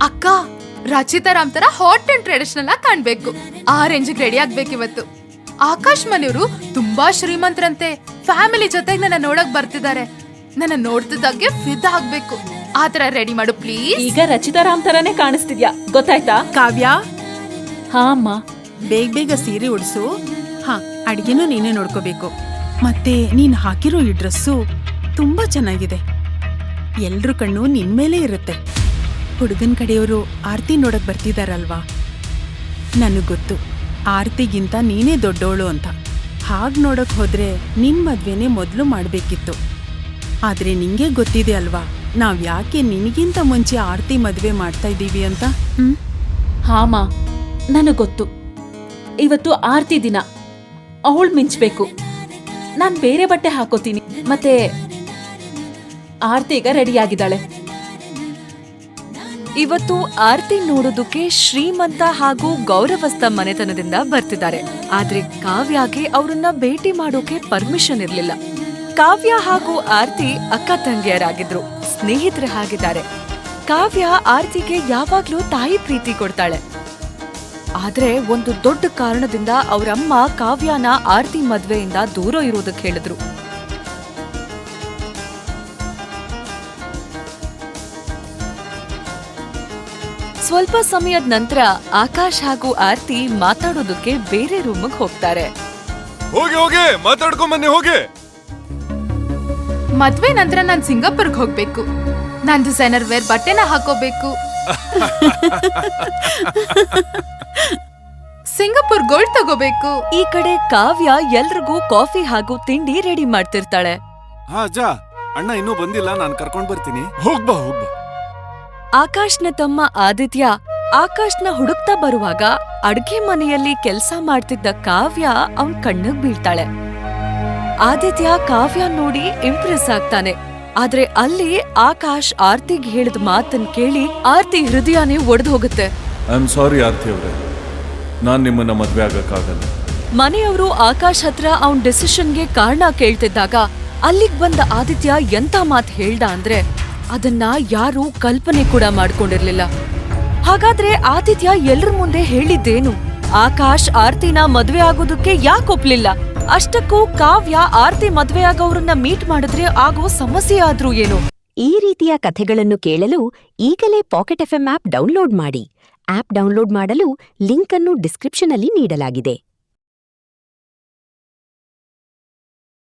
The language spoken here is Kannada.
ಅಕ್ಕ, ರಚಿತಾರಾಮ್ ತರ ಹಾಟ್ ಅಂಡ್ ಟ್ರೆಡಿಷನಲ್ ಆಗಿ ಕಾಣ್ಬೇಕು. ಆ ರೇಂಜಿಗೆ ರೆಡಿ ಆಗ್ಬೇಕು ಇವತ್ತು. ಆಕಾಶ್ ಮನೆಯವರು ತುಂಬಾ ಶ್ರೀಮಂತರಂತೆ. ಫ್ಯಾಮಿಲಿ ಜೊತೆಗೆ ನನ್ನ ನೋಡಕ್ ಬರ್ತಿದ್ದಾರೆ. ನನ್ನ ನೋಡ್ತಿದ್ದಾಗೆ ಫಿದಾ ಆಗ್ಬೇಕು. ಆತರ ರೆಡಿ ಮಾಡು ಪ್ಲೀಸ್. ಈಗ ರಚಿತಾರಾಮ್ ತರಾನೇ ಕಾಣಿಸ್ತಿದ್ಯಾ, ಗೊತ್ತಾಯ್ತಾ? ಕಾವ್ಯ, ಹಾ ಅಮ್ಮ. ಬೇಗ ಬೇಗ ಸೀರೆ ಉಡ್ಸು. ಹಾ, ಅಡ್ಗೆನೂ ನೀನೇ ನೋಡ್ಕೋಬೇಕು. ಮತ್ತೆ ನೀನ್ ಹಾಕಿರೋ ಈ ಡ್ರೆಸ್ಸು ತುಂಬಾ ಚೆನ್ನಾಗಿದೆ. ಎಲ್ರ ಕಣ್ಣು ನಿನ್ ಮೇಲೆ ಇರುತ್ತೆ. ಹುಡುಗನ್ ಕಡೆಯವರು ಆರ್ತಿ ನೋಡಕ್ ಬರ್ತಿದಾರಲ್ವಾ? ನನಗ್ ಗೊತ್ತು, ಆರ್ತಿಗಿಂತ ನೀನೇ ದೊಡ್ಡೋಳು ಅಂತ. ಹಾಗ್ ನೋಡಕ್ ಹೋದ್ರೆ ನಿನ್ ಮದ್ವೆನೇ ಮೊದ್ಲು ಮಾಡ್ಬೇಕಿತ್ತು. ಆದ್ರೆ ನಿಂಗೆ ಗೊತ್ತಿದೆ ಅಲ್ವಾ, ನಾವ್ ಯಾಕೆ ನಿನಗಿಂತ ಮುಂಚೆ ಆರ್ತಿ ಮದ್ವೆ ಮಾಡ್ತಾ ಇದ್ದೀವಿ ಅಂತ. ಹಾಮ, ನನಗ್ ಗೊತ್ತು. ಇವತ್ತು ಆರ್ತಿ ದಿನ, ಅವಳು ಮಿಂಚ್ಬೇಕು. ನಾನ್ ಬೇರೆ ಬಟ್ಟೆ ಹಾಕೋತೀನಿ. ಮತ್ತೆ ಆರ್ತಿ ಈಗ ರೆಡಿ ಆಗಿದ್ದಾಳೆ. ಇವತ್ತು ಆರ್ತಿ ನೋಡೋದಕ್ಕೆ ಶ್ರೀಮಂತ ಹಾಗೂ ಗೌರವಸ್ಥ ಮನೆತನದಿಂದ ಬರ್ತಿದ್ದಾರೆ. ಆದ್ರೆ ಕಾವ್ಯಗೆ ಅವ್ರನ್ನ ಭೇಟಿ ಮಾಡೋಕೆ ಪರ್ಮಿಷನ್ ಇರ್ಲಿಲ್ಲ. ಕಾವ್ಯ ಹಾಗೂ ಆರ್ತಿ ಅಕ್ಕ ತಂಗಿಯರಾಗಿದ್ರು, ಸ್ನೇಹಿತರ ಹಾಗಿದ್ದಾರೆ. ಕಾವ್ಯ ಆರ್ತಿಗೆ ಯಾವಾಗ್ಲೂ ತಾಯಿ ಪ್ರೀತಿ ಕೊಡ್ತಾಳೆ. ಆದ್ರೆ ಒಂದು ದೊಡ್ಡ ಕಾರಣದಿಂದ ಅವರಮ್ಮ ಕಾವ್ಯನ ಆರ್ತಿ ಮದ್ವೆಯಿಂದ ದೂರ ಇರೋದಕ್ಕೆ ಹೇಳಿದ್ರು. ಸ್ವಲ್ಪ ಸಮಯದ ನಂತರ ಆಕಾಶ್ ಹಾಗೂ ಆರ್ತಿ ಮಾತಾಡೋದಕ್ಕೆ ಬೇರೆ ರೂಮ್ಗೆ ಹೋಗ್ತಾರೆ. ಹೋಗಿ ಹೋಗಿ ಮಾತಾಡ್ಕೊಂಡ್ ಬನ್ನಿ ಹೋಗಿ. ಮದ್ವೆ ನಂತರ ನಾನ್ ಸಿಂಗಾಪುರ್ಗ್ ಹೋಗ್ಬೇಕು. ನಾನ್ ಡಿಸೈನರ್ ವೇರ್ ಬಟ್ಟೆನ ಹಾಕೋಬೇಕು. ಸಿಂಗಾಪುರ್ ಗೋಲ್ಡ್ ತಗೋಬೇಕು. ಈ ಕಡೆ ಕಾವ್ಯ ಎಲ್ರಿಗೂ ಕಾಫಿ ಹಾಗೂ ತಿಂಡಿ ರೆಡಿ ಮಾಡ್ತಿರ್ತಾಳೆ. ಹಾ ಅಜ್ಜ, ಅಣ್ಣ ಇನ್ನೂ ಬಂದಿಲ್ಲ, ನಾನ್ ಕರ್ಕೊಂಡ್ ಬರ್ತೀನಿ. ಹೋಗ್ಬಾ ಹೋಗ್ಬಾ. ಆಕಾಶ್ನ ತಮ್ಮ ಆದಿತ್ಯ ಆಕಾಶ್ನ ಹುಡುಕ್ತಾ ಬರುವಾಗ ಅಡ್ಗೆ ಮನೆಯಲ್ಲಿ ಕೆಲ್ಸ ಮಾಡ್ತಿದ್ದ ಕಾವ್ಯ ಅವನ್ ಕಣ್ಣಿಗ್ ಬೀಳ್ತಾಳೆ. ಆದಿತ್ಯ ಕಾವ್ಯ ನೋಡಿ ಇಂಪ್ರೆಸ್ ಆಗ್ತಾನೆ. ಆದ್ರೆ ಅಲ್ಲಿ ಆಕಾಶ್ ಆರ್ತಿಗ್ ಹೇಳಿದ ಮಾತನ್ ಕೇಳಿ ಆರ್ತಿ ಹೃದಯನೇ ಒಡೆದು ಹೋಗುತ್ತೆ. ಐ ಆಮ್ ಸಾರಿ ಆರ್ತಿ ಅವ್ರೆ, ನಾನ್ ನಿಮ್ಮನ್ನ ಮದ್ವೆ ಆಗಕ್ಕಾಗಲ್ಲ. ಮನೆಯವರು ಆಕಾಶ್ ಹತ್ರ ಅವನ್ ಡಿಸಿಷನ್ಗೆ ಕಾರಣ ಕೇಳ್ತಿದ್ದಾಗ ಅಲ್ಲಿಗ್ ಬಂದ ಆದಿತ್ಯ ಎಂತ ಮಾತ್ ಹೇಳ್ದ ಅಂದ್ರೆ ಅದನ್ನ ಯಾರೂ ಕಲ್ಪನೆ ಕೂಡ ಮಾಡ್ಕೊಂಡಿರ್ಲಿಲ್ಲ. ಹಾಗಾದ್ರೆ ಆದಿತ್ಯ ಎಲ್ರ ಮುಂದೆ ಹೇಳಿದ್ದೇನು? ಆಕಾಶ್ ಆರ್ತಿನ ಮದ್ವೆ ಆಗೋದಕ್ಕೆ ಯಾಕೆ ಒಪ್ಲಿಲ್ಲ? ಅಷ್ಟಕ್ಕೂ ಕಾವ್ಯ ಆರ್ತಿ ಮದ್ವೆ ಆಗೋವ್ರನ್ನ ಮೀಟ್ ಮಾಡಿದ್ರೆ ಆಗೋ ಸಮಸ್ಯೆ ಆದ್ರೂ ಏನು? ಈ ರೀತಿಯ ಕಥೆಗಳನ್ನು ಕೇಳಲು ಈಗಲೇ ಪಾಕೆಟ್ ಎಫ್ಎಂ ಆಪ್ ಡೌನ್ಲೋಡ್ ಮಾಡಿ. ಆಪ್ ಡೌನ್ಲೋಡ್ ಮಾಡಲು ಲಿಂಕ್ ಅನ್ನು ಡಿಸ್ಕ್ರಿಪ್ಷನ್ ಅಲ್ಲಿ ನೀಡಲಾಗಿದೆ.